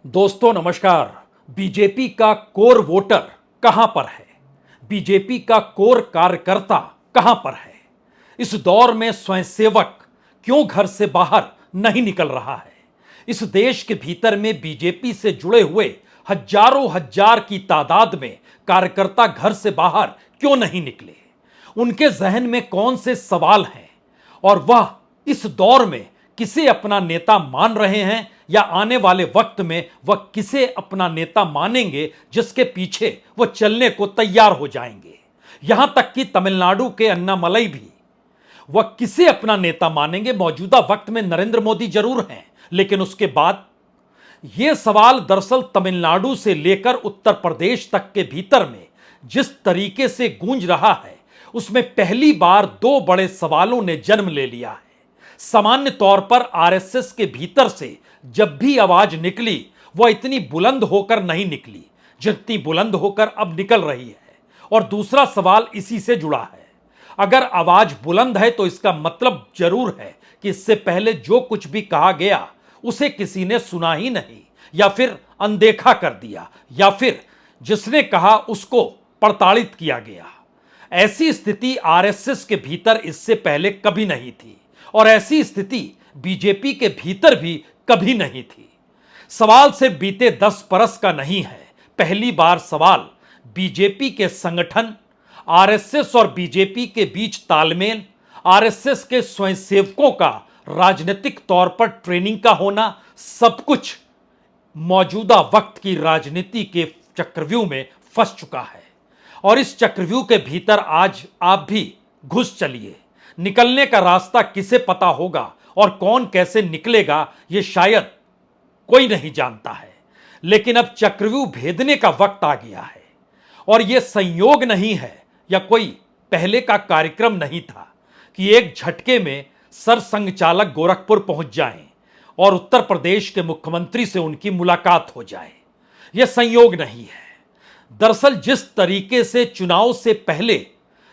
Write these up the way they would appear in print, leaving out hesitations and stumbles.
दोस्तों नमस्कार। बीजेपी का कोर वोटर कहां पर है? बीजेपी का कोर कार्यकर्ता कहां पर है? इस दौर में स्वयंसेवक क्यों घर से बाहर नहीं निकल रहा है? इस देश के भीतर में बीजेपी से जुड़े हुए हजारों हजार की तादाद में कार्यकर्ता घर से बाहर क्यों नहीं निकले? उनके जहन में कौन से सवाल हैं और वह इस दौर में किसे अपना नेता मान रहे हैं या आने वाले वक्त में वह किसे अपना नेता मानेंगे जिसके पीछे वह चलने को तैयार हो जाएंगे? यहां तक कि तमिलनाडु के अन्नामलई भी वह किसे अपना नेता मानेंगे? मौजूदा वक्त में नरेंद्र मोदी जरूर हैं, लेकिन उसके बाद यह सवाल दरअसल तमिलनाडु से लेकर उत्तर प्रदेश तक के भीतर में जिस तरीके से गूंज रहा है, उसमें पहली बार दो बड़े सवालों ने जन्म ले लिया है। सामान्य तौर पर आरएसएस के भीतर से जब भी आवाज निकली, वह इतनी बुलंद होकर नहीं निकली जितनी बुलंद होकर अब निकल रही है। और दूसरा सवाल इसी से जुड़ा है। अगर आवाज बुलंद है तो इसका मतलब जरूर है कि इससे पहले जो कुछ भी कहा गया उसे किसी ने सुना ही नहीं, या फिर अनदेखा कर दिया, या फिर जिसने कहा उसको प्रताड़ित किया गया। ऐसी स्थिति आरएसएस के भीतर इससे पहले कभी नहीं थी और ऐसी स्थिति बीजेपी के भीतर भी कभी नहीं थी। सवाल से बीते 10 बरस का नहीं है। पहली बार सवाल बीजेपी के संगठन, आरएसएस और बीजेपी के बीच तालमेल, आरएसएस के स्वयंसेवकों का राजनीतिक तौर पर ट्रेनिंग का होना, सब कुछ मौजूदा वक्त की राजनीति के चक्रव्यूह में फंस चुका है। और इस चक्रव्यूह के भीतर आज आप भी घुस चलिए। निकलने का रास्ता किसे पता होगा और कौन कैसे निकलेगा, यह शायद कोई नहीं जानता है। लेकिन अब चक्रव्यूह भेदने का वक्त आ गया है और यह संयोग नहीं है या कोई पहले का कार्यक्रम नहीं था कि एक झटके में सरसंघचालक गोरखपुर पहुंच जाएं और उत्तर प्रदेश के मुख्यमंत्री से उनकी मुलाकात हो जाए। यह संयोग नहीं है। दरअसल जिस तरीके से चुनाव से पहले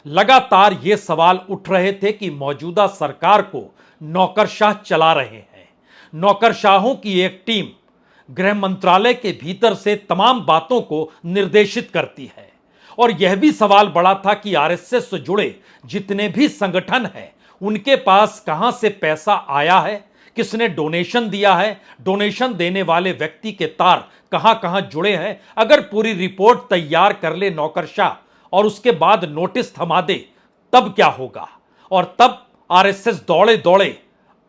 लगातार ये सवाल उठ रहे थे कि मौजूदा सरकार को नौकरशाह चला रहे हैं, नौकरशाहों की एक टीम गृह मंत्रालय के भीतर से तमाम बातों को निर्देशित करती है। और यह भी सवाल बड़ा था कि आरएसएस से जुड़े जितने भी संगठन हैं, उनके पास कहां से पैसा आया है, किसने डोनेशन दिया है, डोनेशन देने वाले व्यक्ति के तार कहां कहां जुड़े हैं। अगर पूरी रिपोर्ट तैयार कर ले नौकरशाह और उसके बाद नोटिस थमा दे, तब क्या होगा? और तब आरएसएस दौड़े दौड़े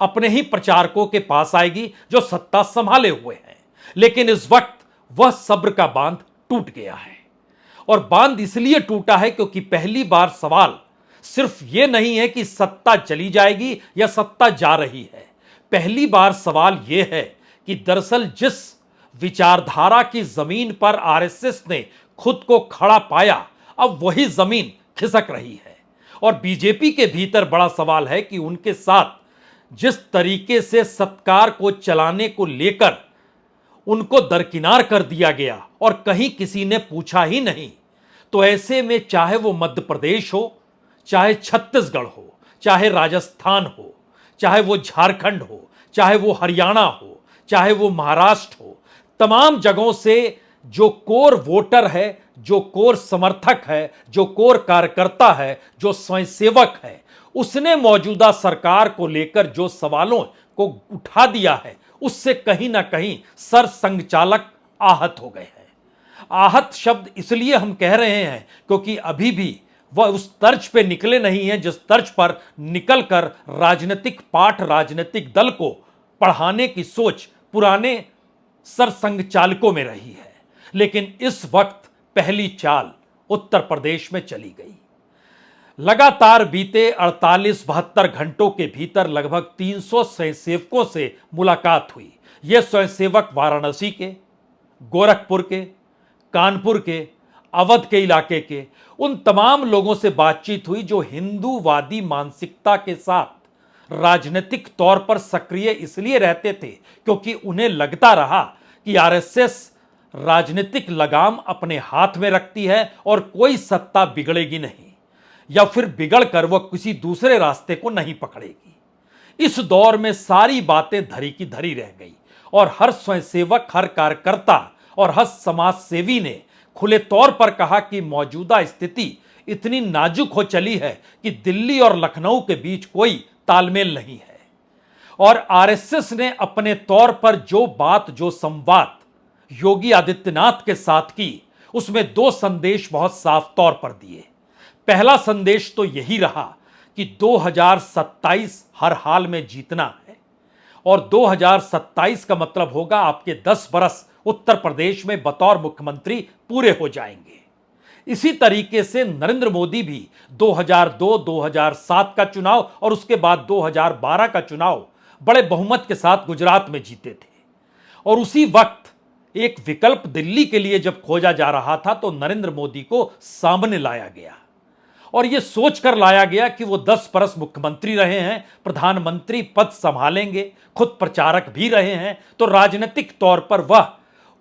अपने ही प्रचारकों के पास आएगी जो सत्ता संभाले हुए हैं। लेकिन इस वक्त वह सब्र का बांध टूट गया है। और बांध इसलिए टूटा है क्योंकि पहली बार सवाल सिर्फ यह नहीं है कि सत्ता चली जाएगी या सत्ता जा रही है। पहली बार सवाल यह है कि दरअसल जिस विचारधारा की जमीन पर आरएसएस ने खुद को खड़ा पाया, अब वही जमीन खिसक रही है। और बीजेपी के भीतर बड़ा सवाल है कि उनके साथ जिस तरीके से सत्कार को चलाने को लेकर उनको दरकिनार कर दिया गया और कहीं किसी ने पूछा ही नहीं, तो ऐसे में चाहे वो मध्य प्रदेश हो, चाहे छत्तीसगढ़ हो, चाहे राजस्थान हो, चाहे वो झारखंड हो, चाहे वो हरियाणा हो, चाहे वो महाराष्ट्र हो, तमाम जगहों से जो कोर वोटर है, जो कोर समर्थक है, जो कोर कार्यकर्ता है, जो स्वयंसेवक है, उसने मौजूदा सरकार को लेकर जो सवालों को उठा दिया है, उससे कहीं ना कहीं सरसंघचालक आहत हो गए हैं। आहत शब्द इसलिए हम कह रहे हैं क्योंकि अभी भी वह उस तर्ज पे निकले नहीं हैं जिस तर्ज पर निकलकर राजनीतिक पाठ, राजनीतिक दल को पढ़ाने की सोच पुराने सरसंघचालकों में रही है। लेकिन इस वक्त पहली चाल उत्तर प्रदेश में चली गई। लगातार बीते 48-72 घंटों के भीतर लगभग 300 स्वयंसेवकों से मुलाकात हुई। ये स्वयंसेवक वाराणसी के, गोरखपुर के, कानपुर के, अवध के इलाके के उन तमाम लोगों से बातचीत हुई जो हिंदूवादी मानसिकता के साथ राजनीतिक तौर पर सक्रिय इसलिए रहते थे क्योंकि उन्हें लगता रहा कि आरएसएस राजनीतिक लगाम अपने हाथ में रखती है और कोई सत्ता बिगड़ेगी नहीं, या फिर बिगड़ कर वह किसी दूसरे रास्ते को नहीं पकड़ेगी। इस दौर में सारी बातें धरी की धरी रह गई और हर स्वयंसेवक, हर कार्यकर्ता और हर समाज सेवी ने खुले तौर पर कहा कि मौजूदा स्थिति इतनी नाजुक हो चली है कि दिल्ली और लखनऊ के बीच कोई तालमेल नहीं है। और आरएसएस ने अपने तौर पर जो बात, जो संवाद योगी आदित्यनाथ के साथ की, उसमें दो संदेश बहुत साफ तौर पर दिए। पहला संदेश तो यही रहा कि 2027 हर हाल में जीतना है, और 2027 का मतलब होगा आपके 10 बरस उत्तर प्रदेश में बतौर मुख्यमंत्री पूरे हो जाएंगे। इसी तरीके से नरेंद्र मोदी भी 2002, 2007 का चुनाव और उसके बाद 2012 का चुनाव बड़े बहुमत के साथ गुजरात में जीते थे। और उसी वक्त एक विकल्प दिल्ली के लिए जब खोजा जा रहा था तो नरेंद्र मोदी को सामने लाया गया, और यह सोचकर लाया गया कि वो 10 बरस मुख्यमंत्री रहे हैं, प्रधानमंत्री पद संभालेंगे, खुद प्रचारक भी रहे हैं, तो राजनीतिक तौर पर वह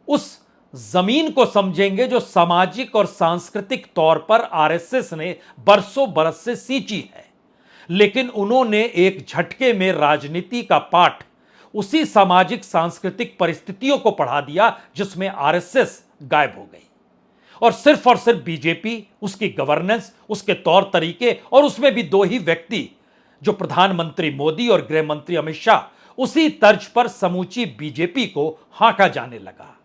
उस जमीन को समझेंगे जो सामाजिक और सांस्कृतिक तौर पर आरएसएस ने बरसों बरस से सींची है। लेकिन उन्होंने एक झटके में राजनीति का पाठ उसी सामाजिक सांस्कृतिक परिस्थितियों को पढ़ा दिया जिसमें आरएसएस गायब हो गई, और सिर्फ बीजेपी, उसकी गवर्नेंस, उसके तौर तरीके, और उसमें भी दो ही व्यक्ति, जो प्रधानमंत्री मोदी और गृह मंत्री अमित शाह, उसी तर्ज पर समूची बीजेपी को हांका जाने लगा।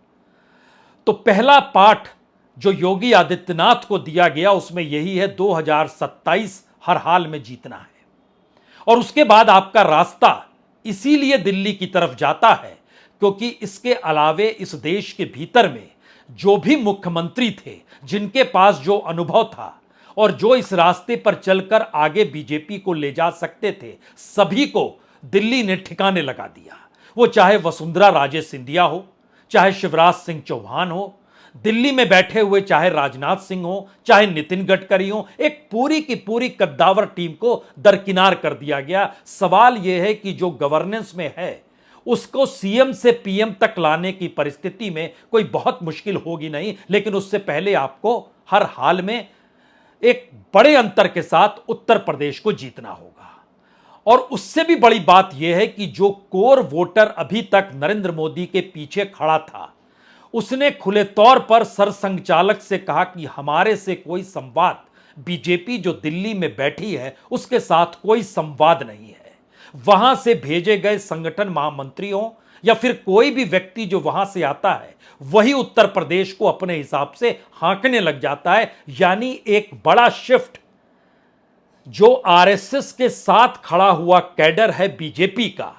तो पहला पाठ जो योगी आदित्यनाथ को दिया गया उसमें यही है, 2027 हर हाल में जीतना है। और उसके बाद आपका रास्ता इसीलिए दिल्ली की तरफ जाता है क्योंकि इसके अलावे इस देश के भीतर में जो भी मुख्यमंत्री थे, जिनके पास जो अनुभव था और जो इस रास्ते पर चलकर आगे बीजेपी को ले जा सकते थे, सभी को दिल्ली ने ठिकाने लगा दिया। वो चाहे वसुंधरा राजे सिंधिया हो, चाहे शिवराज सिंह चौहान हो, दिल्ली में बैठे हुए चाहे राजनाथ सिंह हो, चाहे नितिन गडकरी हो, एक पूरी की पूरी कद्दावर टीम को दरकिनार कर दिया गया। सवाल यह है कि जो गवर्नेंस में है उसको सीएम से पीएम तक लाने की परिस्थिति में कोई बहुत मुश्किल होगी नहीं, लेकिन उससे पहले आपको हर हाल में एक बड़े अंतर के साथ उत्तर प्रदेश को जीतना होगा। और उससे भी बड़ी बात यह है कि जो कोर वोटर अभी तक नरेंद्र मोदी के पीछे खड़ा था, उसने खुले तौर पर सरसंघचालक से कहा कि हमारे से कोई संवाद, बीजेपी जो दिल्ली में बैठी है उसके साथ कोई संवाद नहीं है। वहां से भेजे गए संगठन महामंत्रियों या फिर कोई भी व्यक्ति जो वहां से आता है वही उत्तर प्रदेश को अपने हिसाब से हाँकने लग जाता है। यानी एक बड़ा शिफ्ट जो आरएसएस के साथ खड़ा हुआ कैडर है बीजेपी का,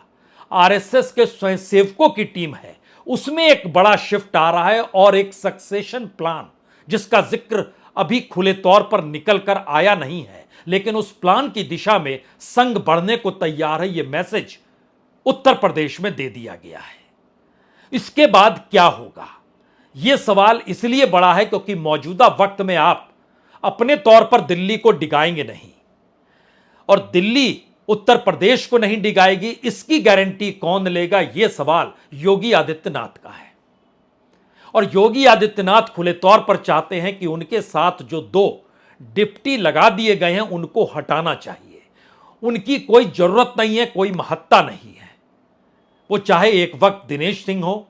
आरएसएस के स्वयंसेवकों की टीम है, उसमें एक बड़ा शिफ्ट आ रहा है। और एक सक्सेशन प्लान जिसका जिक्र अभी खुले तौर पर निकल कर आया नहीं है, लेकिन उस प्लान की दिशा में संघ बढ़ने को तैयार है, यह मैसेज उत्तर प्रदेश में दे दिया गया है। इसके बाद क्या होगा, यह सवाल इसलिए बड़ा है क्योंकि मौजूदा वक्त में आप अपने तौर पर दिल्ली को डिगाएंगे नहीं, और दिल्ली उत्तर प्रदेश को नहीं डिगाएगी, इसकी गारंटी कौन लेगा, यह सवाल योगी आदित्यनाथ का है। और योगी आदित्यनाथ खुले तौर पर चाहते हैं कि उनके साथ जो दो डिप्टी लगा दिए गए हैं उनको हटाना चाहिए। उनकी कोई जरूरत नहीं है, कोई महत्ता नहीं है। वो चाहे एक वक्त दिनेश सिंह हो,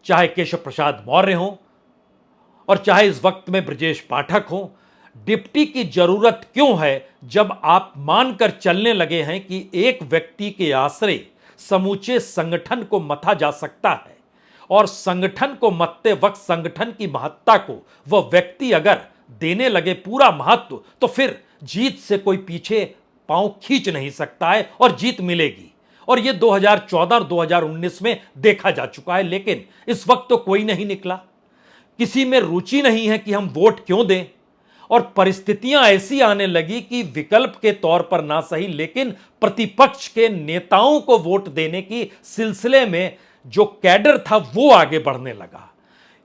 चाहे केशव प्रसाद मौर्य हो, और चाहे इस वक्त में ब्रजेश पाठक हो। डिप्टी की जरूरत क्यों है जब आप मानकर चलने लगे हैं कि एक व्यक्ति के आश्रय समूचे संगठन को मथा जा सकता है, और संगठन को मथते वक्त संगठन की महत्ता को वह व्यक्ति अगर देने लगे पूरा महत्व, तो फिर जीत से कोई पीछे पांव खींच नहीं सकता है और जीत मिलेगी। और यह 2014 और 2019 में देखा जा चुका है। लेकिन इस वक्त तो कोई नहीं निकला, किसी में रुचि नहीं है कि हम वोट क्यों दें, और परिस्थितियां ऐसी आने लगी कि विकल्प के तौर पर ना सही लेकिन प्रतिपक्ष के नेताओं को वोट देने की सिलसिले में जो कैडर था वो आगे बढ़ने लगा।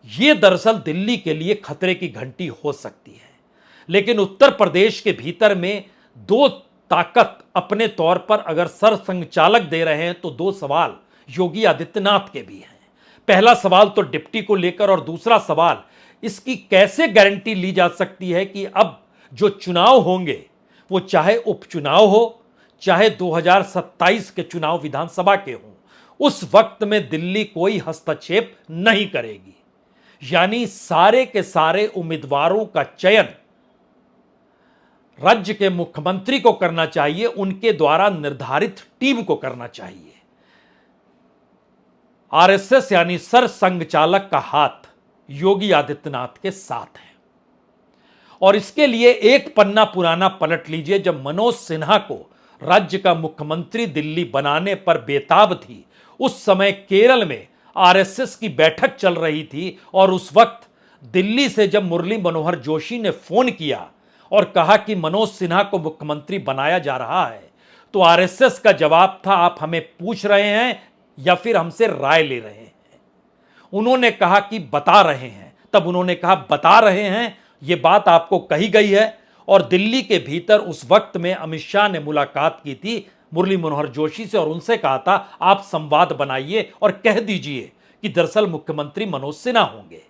यह दरअसल दिल्ली के लिए खतरे की घंटी हो सकती है। लेकिन उत्तर प्रदेश के भीतर में दो ताकत अपने तौर पर अगर सरसंघचालक दे रहे हैं तो दो सवाल योगी आदित्यनाथ के भी हैं। पहला सवाल तो डिप्टी को लेकर, और दूसरा सवाल इसकी कैसे गारंटी ली जा सकती है कि अब जो चुनाव होंगे वो चाहे उपचुनाव हो, चाहे 2027 के चुनाव विधानसभा के हों, उस वक्त में दिल्ली कोई हस्तक्षेप नहीं करेगी। यानी सारे के सारे उम्मीदवारों का चयन राज्य के मुख्यमंत्री को करना चाहिए, उनके द्वारा निर्धारित टीम को करना चाहिए। आरएसएस यानी सरसंघ चालक का हाथ योगी आदित्यनाथ के साथ है। और इसके लिए एक पन्ना पुराना पलट लीजिए। जब मनोज सिन्हा को राज्य का मुख्यमंत्री दिल्ली बनाने पर बेताब थी, उस समय केरल में आरएसएस की बैठक चल रही थी और उस वक्त दिल्ली से जब मुरली मनोहर जोशी ने फोन किया और कहा कि मनोज सिन्हा को मुख्यमंत्री बनाया जा रहा है, तो आरएसएस का जवाब था, आप हमें पूछ रहे हैं या फिर हमसे राय ले रहे हैं। उन्होंने कहा कि बता रहे हैं। तब उन्होंने कहा बता रहे हैं, यह बात आपको कही गई है। और दिल्ली के भीतर उस वक्त में अमित शाह ने मुलाकात की थी मुरली मनोहर जोशी से और उनसे कहा था, आप संवाद बनाइए और कह दीजिए कि दरअसल मुख्यमंत्री मनोज सिन्हा होंगे।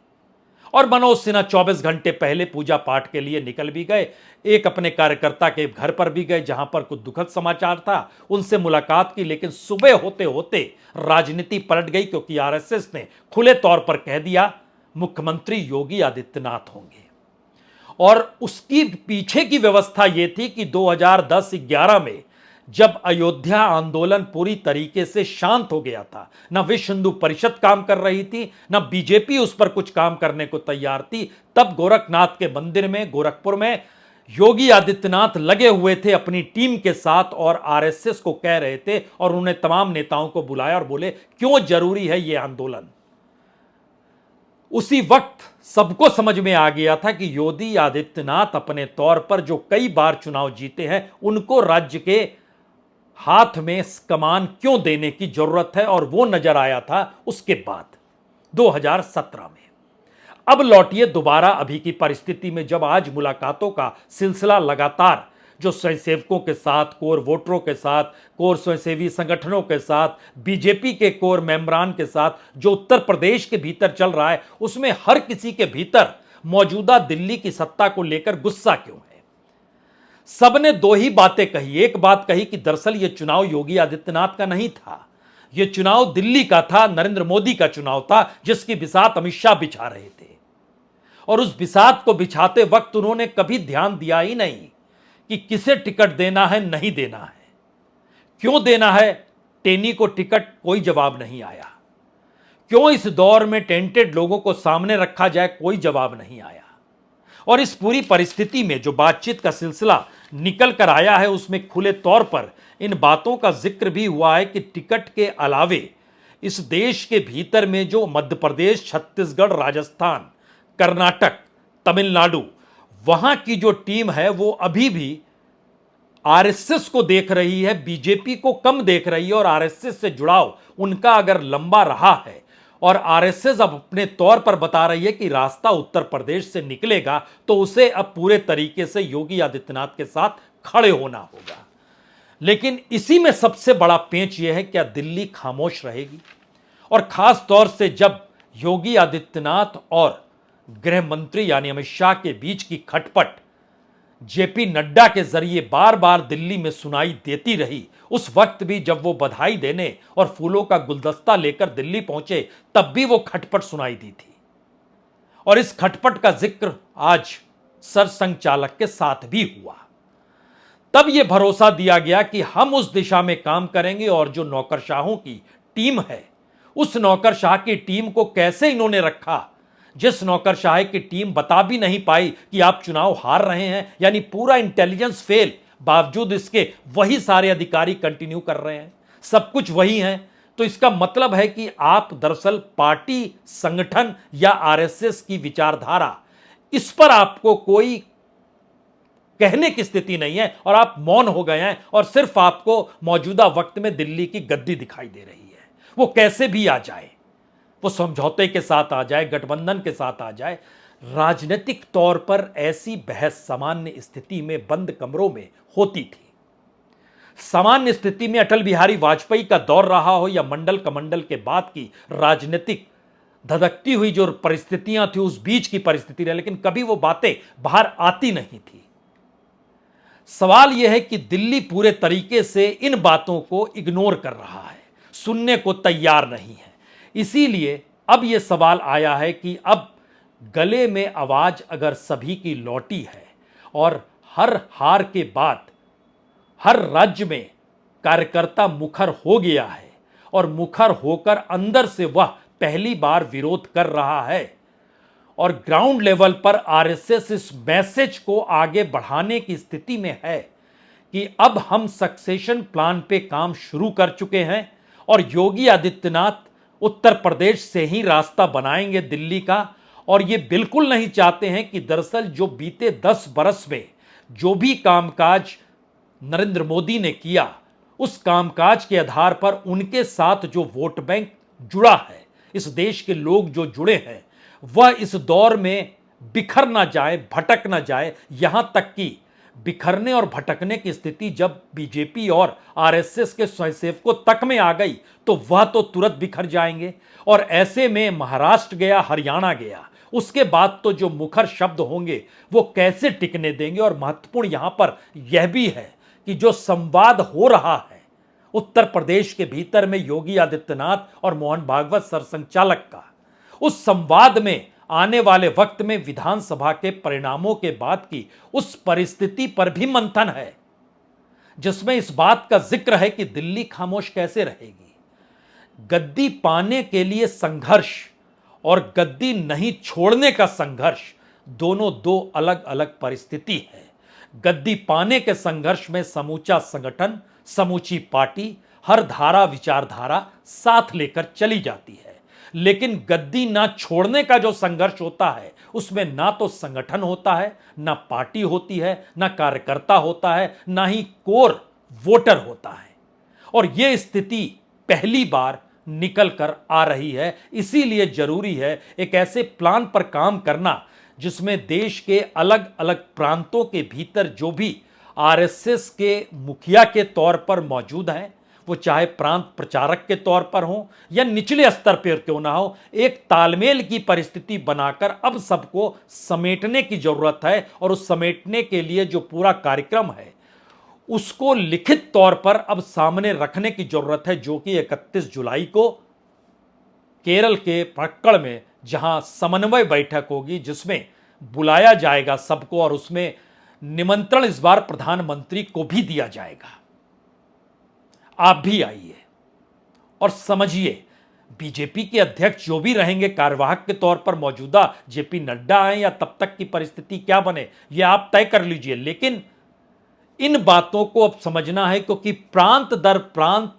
और मनोज सिन्हा 24 घंटे पहले पूजा पाठ के लिए निकल भी गए। एक अपने कार्यकर्ता के घर पर भी गए जहां पर कुछ दुखद समाचार था, उनसे मुलाकात की। लेकिन सुबह होते होते राजनीति पलट गई, क्योंकि आरएसएस ने खुले तौर पर कह दिया मुख्यमंत्री योगी आदित्यनाथ होंगे। और उसकी पीछे की व्यवस्था यह थी कि 2010-11 में जब अयोध्या आंदोलन पूरी तरीके से शांत हो गया था, ना विश्व हिंदू परिषद काम कर रही थी, ना बीजेपी उस पर कुछ काम करने को तैयार थी, तब गोरखनाथ के मंदिर में गोरखपुर में योगी आदित्यनाथ लगे हुए थे अपनी टीम के साथ और आरएसएस को कह रहे थे और उन्हें तमाम नेताओं को बुलाया और बोले क्यों जरूरी है यह आंदोलन। उसी वक्त सबको समझ में आ गया था कि योगी आदित्यनाथ अपने तौर पर जो कई बार चुनाव जीते हैं, उनको राज्य के हाथ में कमान क्यों देने की जरूरत है। और वो नजर आया था उसके बाद 2017 में। अब लौटिए दोबारा अभी की परिस्थिति में, जब आज मुलाकातों का सिलसिला लगातार जो स्वयंसेवकों के साथ, कोर वोटरों के साथ, कोर स्वयंसेवी संगठनों के साथ, बीजेपी के कोर मेंबरान के साथ जो उत्तर प्रदेश के भीतर चल रहा है, उसमें हर किसी के भीतर मौजूदा दिल्ली की सत्ता को लेकर गुस्सा क्यों है। सबने दो ही बातें कही। एक बात कही कि दरअसल यह चुनाव योगी आदित्यनाथ का नहीं था, यह चुनाव दिल्ली का था, नरेंद्र मोदी का चुनाव था, जिसकी बिसात अमित शाह बिछा रहे थे। और उस बिसात को बिछाते वक्त उन्होंने कभी ध्यान दिया ही नहीं कि किसे टिकट देना है, नहीं देना है, क्यों देना है। टेनी को टिकट, कोई जवाब नहीं आया। क्यों इस दौर में टेंटेड लोगों को सामने रखा जाए, कोई जवाब नहीं आया। और इस पूरी परिस्थिति में जो बातचीत का सिलसिला निकल कर आया है, उसमें खुले तौर पर इन बातों का जिक्र भी हुआ है कि टिकट के अलावे इस देश के भीतर में जो मध्य प्रदेश, छत्तीसगढ़, राजस्थान, कर्नाटक, तमिलनाडु, वहां की जो टीम है वो अभी भी आरएसएस को देख रही है, बीजेपी को कम देख रही है। और आरएसएस से जुड़ाव उनका अगर लंबा रहा है और आरएसएस अब अपने तौर पर बता रही है कि रास्ता उत्तर प्रदेश से निकलेगा, तो उसे अब पूरे तरीके से योगी आदित्यनाथ के साथ खड़े होना होगा। लेकिन इसी में सबसे बड़ा पेंच यह है, क्या दिल्ली खामोश रहेगी। और खास तौर से जब योगी आदित्यनाथ और गृह मंत्री यानी अमित शाह के बीच की खटपट जेपी नड्डा के जरिए बार बार दिल्ली में सुनाई देती रही, उस वक्त भी जब वो बधाई देने और फूलों का गुलदस्ता लेकर दिल्ली पहुंचे, तब भी वो खटपट सुनाई दी थी। और इस खटपट का जिक्र आज सरसंघ चालक के साथ भी हुआ। तब यह भरोसा दिया गया कि हम उस दिशा में काम करेंगे। और जो नौकरशाहों की टीम है, उस नौकरशाह की टीम को कैसे इन्होंने रखा, जिस नौकरशाह की टीम बता भी नहीं पाई कि आप चुनाव हार रहे हैं, यानी पूरा इंटेलिजेंस फेल, बावजूद इसके वही सारे अधिकारी कंटिन्यू कर रहे हैं, सब कुछ वही है। तो इसका मतलब है कि आप दरअसल पार्टी, संगठन या आरएसएस की विचारधारा, इस पर आपको कोई कहने की स्थिति नहीं है और आप मौन हो गए हैं और सिर्फ आपको मौजूदा वक्त में दिल्ली की गद्दी दिखाई दे रही है। वो कैसे भी आ जाए, वो समझौते के साथ आ जाए, गठबंधन के साथ आ जाए, राजनीतिक तौर पर ऐसी बहस सामान्य स्थिति में बंद कमरों में होती थी। सामान्य स्थिति में अटल बिहारी वाजपेयी का दौर रहा हो या मंडल कमंडल के बाद की राजनीतिक धधकती हुई जो परिस्थितियां थी, उस बीच की परिस्थिति रही, लेकिन कभी वो बातें बाहर आती नहीं थी। सवाल यह है कि दिल्ली पूरे तरीके से इन बातों को इग्नोर कर रहा है, सुनने को तैयार नहीं है। इसीलिए अब यह सवाल आया है कि अब गले में आवाज अगर सभी की लौटी है और हर हार के बाद हर राज्य में कार्यकर्ता मुखर हो गया है और मुखर होकर अंदर से वह पहली बार विरोध कर रहा है और ग्राउंड लेवल पर आरएसएस इस मैसेज को आगे बढ़ाने की स्थिति में है कि अब हम सक्सेशन प्लान पे काम शुरू कर चुके हैं और योगी आदित्यनाथ उत्तर प्रदेश से ही रास्ता बनाएंगे दिल्ली का। और ये बिल्कुल नहीं चाहते हैं कि दरअसल जो बीते 10 बरस में जो भी कामकाज नरेंद्र मोदी ने किया, उस कामकाज के आधार पर उनके साथ जो वोट बैंक जुड़ा है, इस देश के लोग जो जुड़े हैं, वह इस दौर में बिखर ना जाए, भटक ना जाए। यहां तक कि बिखरने और भटकने की स्थिति जब बीजेपी और आरएसएस के स्वयंसेवकों तक में आ गई तो वह तो तुरंत बिखर जाएंगे। और ऐसे में महाराष्ट्र गया, हरियाणा गया, उसके बाद तो जो मुखर शब्द होंगे वो कैसे टिकने देंगे। और महत्वपूर्ण यहां पर यह भी है कि जो संवाद हो रहा है उत्तर प्रदेश के भीतर में योगी आदित्यनाथ और मोहन भागवत सरसंघचालक का, उस संवाद में आने वाले वक्त में विधानसभा के परिणामों के बाद की उस परिस्थिति पर भी मंथन है, जिसमें इस बात का जिक्र है कि दिल्ली खामोश कैसे रहेगी। गद्दी पाने के लिए संघर्ष और गद्दी नहीं छोड़ने का संघर्ष, दोनों दो अलग अलग परिस्थिति है। गद्दी पाने के संघर्ष में समूचा संगठन, समूची पार्टी, हर धारा विचारधारा साथ लेकर चली जाती है। लेकिन गद्दी ना छोड़ने का जो संघर्ष होता है उसमें ना तो संगठन होता है, ना पार्टी होती है, ना कार्यकर्ता होता है, ना ही कोर वोटर होता है। और यह स्थिति पहली बार निकल कर आ रही है। इसीलिए जरूरी है एक ऐसे प्लान पर काम करना जिसमें देश के अलग अलग प्रांतों के भीतर जो भी आरएसएस के मुखिया के तौर पर मौजूद हैं, वो चाहे प्रांत प्रचारक के तौर पर हो या निचले स्तर पर क्यों ना हो, एक तालमेल की परिस्थिति बनाकर अब सबको समेटने की जरूरत है। और उस समेटने के लिए जो पूरा कार्यक्रम है उसको लिखित तौर पर अब सामने रखने की जरूरत है, जो कि 31 जुलाई को केरल के पक्कड़ में जहां समन्वय बैठक होगी, जिसमें बुलाया जाएगा सबको और उसमें निमंत्रण इस बार प्रधानमंत्री को भी दिया जाएगा। आप भी आइए और समझिए, बीजेपी के अध्यक्ष जो भी रहेंगे कार्यवाहक के तौर पर, मौजूदा जेपी नड्डा आए या तब तक की परिस्थिति क्या बने, यह आप तय कर लीजिए। लेकिन इन बातों को अब समझना है, क्योंकि प्रांत दर प्रांत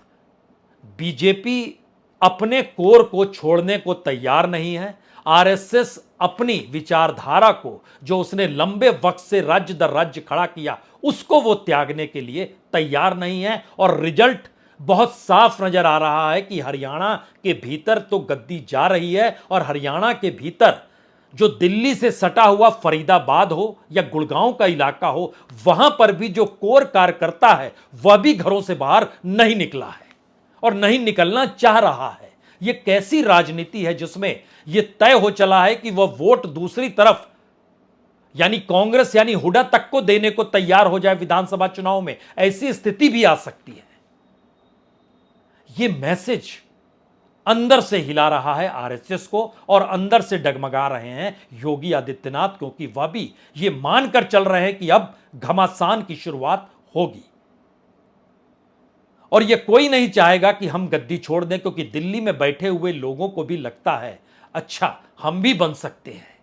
बीजेपी अपने कोर को छोड़ने को तैयार नहीं है। आरएसएस अपनी विचारधारा को जो उसने लंबे वक्त से राज्य दर राज्य खड़ा किया, उसको वो त्यागने के लिए तैयार नहीं है। और रिजल्ट बहुत साफ नजर आ रहा है कि हरियाणा के भीतर तो गद्दी जा रही है और हरियाणा के भीतर जो दिल्ली से सटा हुआ फरीदाबाद हो या गुड़गांव का इलाका हो, वहां पर भी जो कोर कार्यकर्ता है वह भी घरों से बाहर नहीं निकला है और नहीं निकलना चाह रहा है। यह कैसी राजनीति है जिसमें यह तय हो चला है कि वह वोट दूसरी तरफ यानी कांग्रेस यानी हुड्डा तक को देने को तैयार हो जाए विधानसभा चुनाव में। ऐसी स्थिति भी आ सकती है। यह मैसेज अंदर से हिला रहा है आरएसएस को और अंदर से डगमगा रहे हैं योगी आदित्यनाथ, क्योंकि वह भी यह मानकर चल रहे हैं कि अब घमासान की शुरुआत होगी। और यह कोई नहीं चाहेगा कि हम गद्दी छोड़ दें, क्योंकि दिल्ली में बैठे हुए लोगों को भी लगता है अच्छा हम भी बन सकते हैं।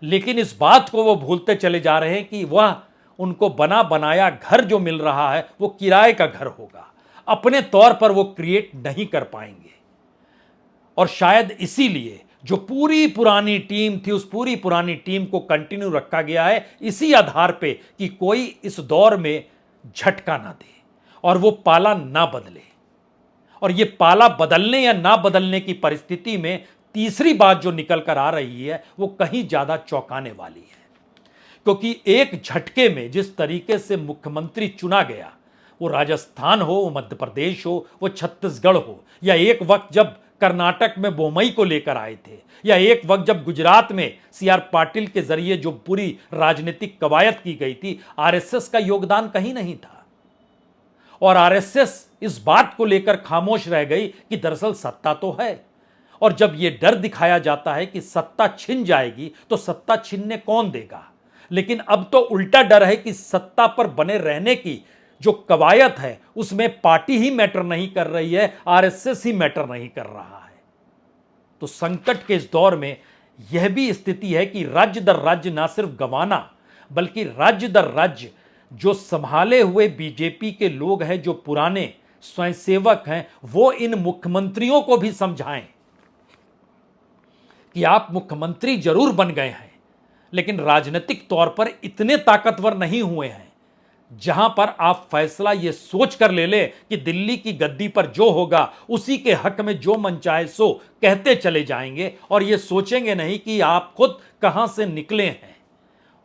लेकिन इस बात को वो भूलते चले जा रहे हैं कि वह उनको बना बनाया घर जो मिल रहा है वो किराए का घर होगा, अपने तौर पर वो क्रिएट नहीं कर पाएंगे। और शायद इसीलिए जो पूरी पुरानी टीम थी उस पूरी पुरानी टीम को कंटिन्यू रखा गया है, इसी आधार पे कि कोई इस दौर में झटका ना दे और वो पाला ना बदले। और ये पाला बदलने या ना बदलने की परिस्थिति में तीसरी बात जो निकल कर आ रही है वो कहीं ज्यादा चौंकाने वाली है, क्योंकि एक झटके में जिस तरीके से मुख्यमंत्री चुना गया, वो राजस्थान हो, वो मध्य प्रदेश हो, वो छत्तीसगढ़ हो, या एक वक्त जब कर्नाटक में बोमई को लेकर आए थे, या एक वक्त जब गुजरात में सीआर पाटिल के जरिए जो पूरी राजनीतिक कवायद की गई थी, आरएसएस का योगदान कहीं नहीं था। और आरएसएस इस बात को लेकर खामोश रह गई कि दरअसल सत्ता तो है, और जब यह डर दिखाया जाता है कि सत्ता छिन जाएगी तो सत्ता छीनने कौन देगा। लेकिन अब तो उल्टा डर है कि सत्ता पर बने रहने की जो कवायद है उसमें पार्टी ही मैटर नहीं कर रही है, आरएसएस ही मैटर नहीं कर रहा है। तो संकट के इस दौर में यह भी स्थिति है कि राज्य दर राज्य ना सिर्फ गंवाना बल्कि राज्य दर राज्य जो संभाले हुए बीजेपी के लोग हैं, जो पुराने स्वयंसेवक हैं, वो इन मुख्यमंत्रियों को भी समझाएं कि आप मुख्यमंत्री जरूर बन गए हैं लेकिन राजनीतिक तौर पर इतने ताकतवर नहीं हुए हैं जहां पर आप फैसला यह सोच कर ले ले कि दिल्ली की गद्दी पर जो होगा उसी के हक में जो मन चाहे सो कहते चले जाएंगे, और यह सोचेंगे नहीं कि आप खुद कहां से निकले हैं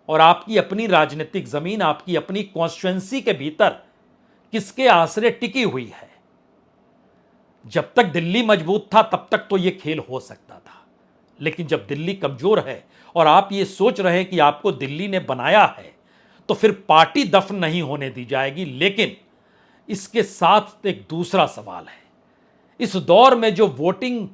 और आपकी अपनी राजनीतिक जमीन, आपकी अपनी कॉन्स्टिट्यूएंसी के भीतर किसके आसरे टिकी हुई है। जब तक दिल्ली मजबूत था तब तक तो यह खेल हो सकता था, लेकिन जब दिल्ली कमजोर है और आप ये सोच रहे हैं कि आपको दिल्ली ने बनाया है तो फिर पार्टी दफन नहीं होने दी जाएगी। लेकिन इसके साथ एक दूसरा सवाल है, इस दौर में जो वोटिंग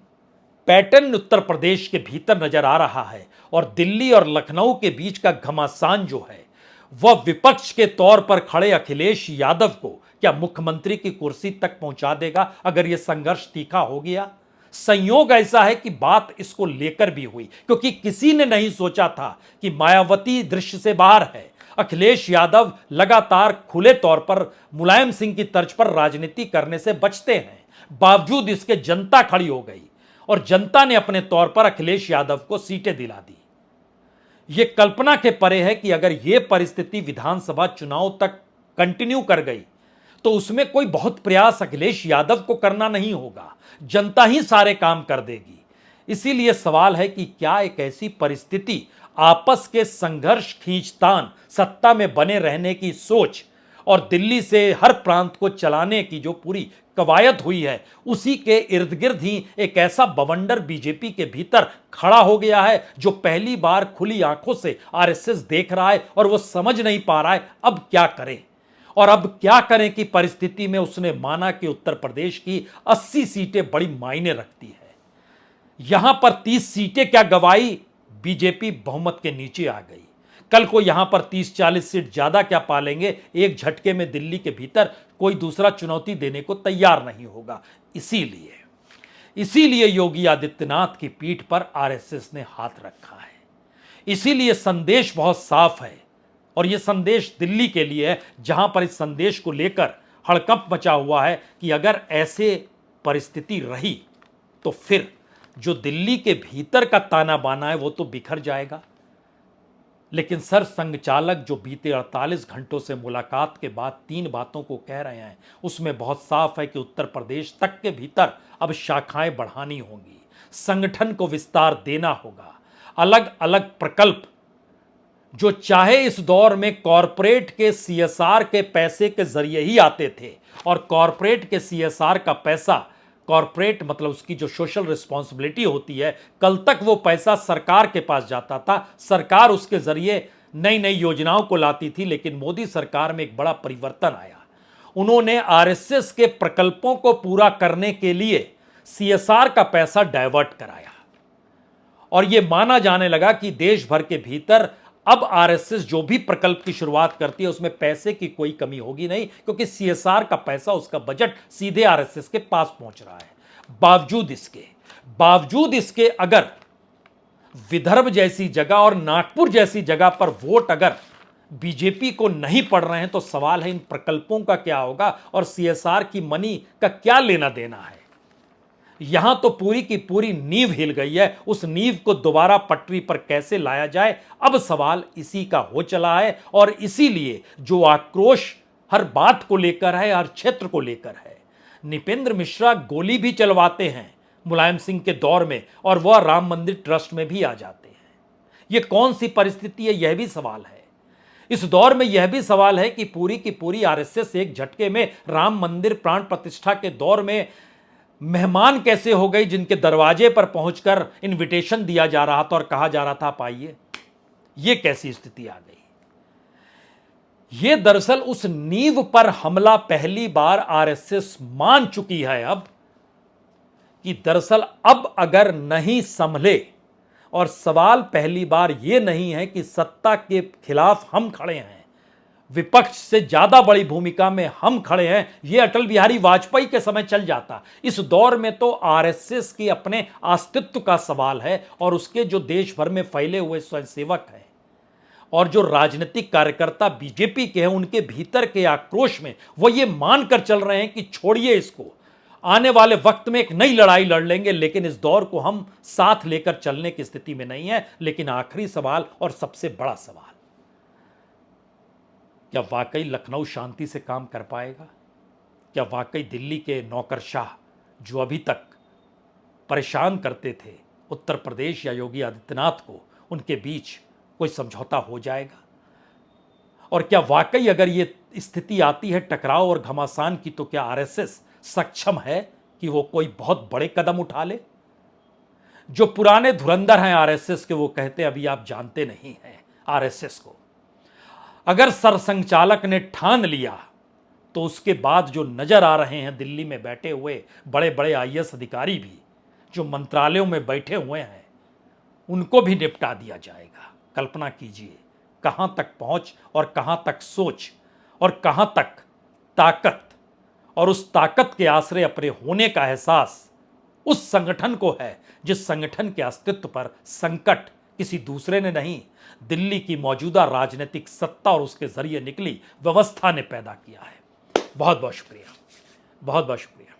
पैटर्न उत्तर प्रदेश के भीतर नजर आ रहा है और दिल्ली और लखनऊ के बीच का घमासान जो है, वह विपक्ष के तौर पर खड़े अखिलेश यादव को क्या मुख्यमंत्री की कुर्सी तक पहुंचा देगा अगर यह संघर्ष तीखा हो गया। संयोग ऐसा है कि बात इसको लेकर भी हुई क्योंकि किसी ने नहीं सोचा था कि मायावती दृश्य से बाहर है। अखिलेश यादव लगातार खुले तौर पर मुलायम सिंह की तर्ज पर राजनीति करने से बचते हैं, बावजूद इसके जनता खड़ी हो गई और जनता ने अपने तौर पर अखिलेश यादव को सीटें दिला दी। यह कल्पना के परे है कि अगर यह परिस्थिति विधानसभा चुनाव तक कंटिन्यू कर गई तो उसमें कोई बहुत प्रयास अखिलेश यादव को करना नहीं होगा, जनता ही सारे काम कर देगी। इसीलिए सवाल है कि क्या एक ऐसी परिस्थिति आपस के संघर्ष, खींचतान, सत्ता में बने रहने की सोच और दिल्ली से हर प्रांत को चलाने की जो पूरी कवायद हुई है, उसी के इर्द गिर्द ही एक ऐसा बवंडर बीजेपी के भीतर खड़ा हो गया है जो पहली बार खुली आंखों से आरएसएस देख रहा है और वो समझ नहीं पा रहा है अब क्या करें। और अब क्या करें की परिस्थिति में उसने माना कि उत्तर प्रदेश की 80 सीटें बड़ी मायने रखती है। यहां पर 30 सीटें क्या गवाई, बीजेपी बहुमत के नीचे आ गई। कल को यहां पर 30-40 सीट ज्यादा क्या पालेंगे, एक झटके में दिल्ली के भीतर कोई दूसरा चुनौती देने को तैयार नहीं होगा। इसीलिए योगी आदित्यनाथ की पीठ पर आरएसएस ने हाथ रखा है। इसीलिए संदेश बहुत साफ है और यह संदेश दिल्ली के लिए है, जहां पर इस संदेश को लेकर हड़कंप मचा हुआ है कि अगर ऐसे परिस्थिति रही तो फिर जो दिल्ली के भीतर का ताना बाना है वो तो बिखर जाएगा। लेकिन सर संघचालक जो बीते 48 घंटों से मुलाकात के बाद 3 बातों को कह रहे हैं, उसमें बहुत साफ है कि उत्तर प्रदेश तक के भीतर अब शाखाएं बढ़ानी होंगी, संगठन को विस्तार देना होगा, अलग अलग प्रकल्प जो चाहे इस दौर में कॉरपोरेट के सीएसआर के पैसे के जरिए ही आते थे, और कॉरपोरेट के सीएसआर का पैसा, कॉरपोरेट मतलब उसकी जो सोशल रिस्पॉन्सिबिलिटी होती है, कल तक वो पैसा सरकार के पास जाता था, सरकार उसके जरिए नई नई योजनाओं को लाती थी। लेकिन मोदी सरकार में एक बड़ा परिवर्तन आया, उन्होंने आरएसएस के प्रकल्पों को पूरा करने के लिए सीएसआर का पैसा डाइवर्ट कराया और यह माना जाने लगा कि देश भर के भीतर अब आरएसएस जो भी प्रकल्प की शुरुआत करती है उसमें पैसे की कोई कमी होगी नहीं, क्योंकि सीएसआर का पैसा, उसका बजट सीधे आरएसएस के पास पहुंच रहा है। बावजूद इसके अगर विदर्भ जैसी जगह और नागपुर जैसी जगह पर वोट अगर बीजेपी को नहीं पड़ रहे हैं तो सवाल है इन प्रकल्पों का क्या होगा और सीएसआर की मनी का क्या लेना देना है। यहां तो पूरी की पूरी नींव हिल गई है, उस नींव को दोबारा पटरी पर कैसे लाया जाए, अब सवाल इसी का हो चला है। और इसीलिए जो आक्रोश हर बात को लेकर है, हर क्षेत्र को लेकर है, नृपेंद्र मिश्रा गोली भी चलवाते हैं मुलायम सिंह के दौर में और वह राम मंदिर ट्रस्ट में भी आ जाते हैं। यह कौन सी परिस्थिति है, यह भी सवाल है। इस दौर में यह भी सवाल है कि पूरी की पूरी आरएसएस एक झटके में राम मंदिर प्राण प्रतिष्ठा के दौर में मेहमान कैसे हो गई, जिनके दरवाजे पर पहुंचकर इनविटेशन दिया जा रहा था और कहा जा रहा था आप आइए। यह कैसी स्थिति आ गई। यह दरअसल उस नींव पर हमला पहली बार आरएसएस मान चुकी है अब, कि दरअसल अब अगर नहीं संभले, और सवाल पहली बार यह नहीं है कि सत्ता के खिलाफ हम खड़े हैं, विपक्ष से ज्यादा बड़ी भूमिका में हम खड़े हैं, यह अटल बिहारी वाजपेयी के समय चल जाता। इस दौर में तो आरएसएस के अपने अस्तित्व का सवाल है, और उसके जो देश भर में फैले हुए स्वयंसेवक हैं और जो राजनीतिक कार्यकर्ता बीजेपी के हैं, उनके भीतर के आक्रोश में वो ये मानकर चल रहे हैं कि छोड़िए इसको, आने वाले वक्त में एक नई लड़ाई लड़ लेंगे, लेकिन इस दौर को हम साथ लेकर चलने की स्थिति में नहीं है। लेकिन आखिरी सवाल और सबसे बड़ा सवाल, क्या वाकई लखनऊ शांति से काम कर पाएगा? क्या वाकई दिल्ली के नौकरशाह जो अभी तक परेशान करते थे उत्तर प्रदेश या योगी आदित्यनाथ को, उनके बीच कोई समझौता हो जाएगा? और क्या वाकई अगर ये स्थिति आती है टकराव और घमासान की, तो क्या आरएसएस सक्षम है कि वो कोई बहुत बड़े कदम उठा ले? जो पुराने धुरंधर हैं आरएसएस के, वो कहते हैं अभी आप जानते नहीं हैं आरएसएस को। अगर सरसंघचालक ने ठान लिया तो उसके बाद जो नजर आ रहे हैं दिल्ली में बैठे हुए बड़े बड़े आईएएस अधिकारी भी, जो मंत्रालयों में बैठे हुए हैं, उनको भी निपटा दिया जाएगा। कल्पना कीजिए कहां तक पहुंच और कहां तक सोच और कहां तक ताकत, और उस ताकत के आश्रय अपने होने का एहसास उस संगठन को है जिस संगठन के अस्तित्व पर संकट किसी दूसरे ने नहीं, दिल्ली की मौजूदा राजनीतिक सत्ता और उसके जरिए निकली व्यवस्था ने पैदा किया है। बहुत बहुत शुक्रिया, बहुत बहुत शुक्रिया।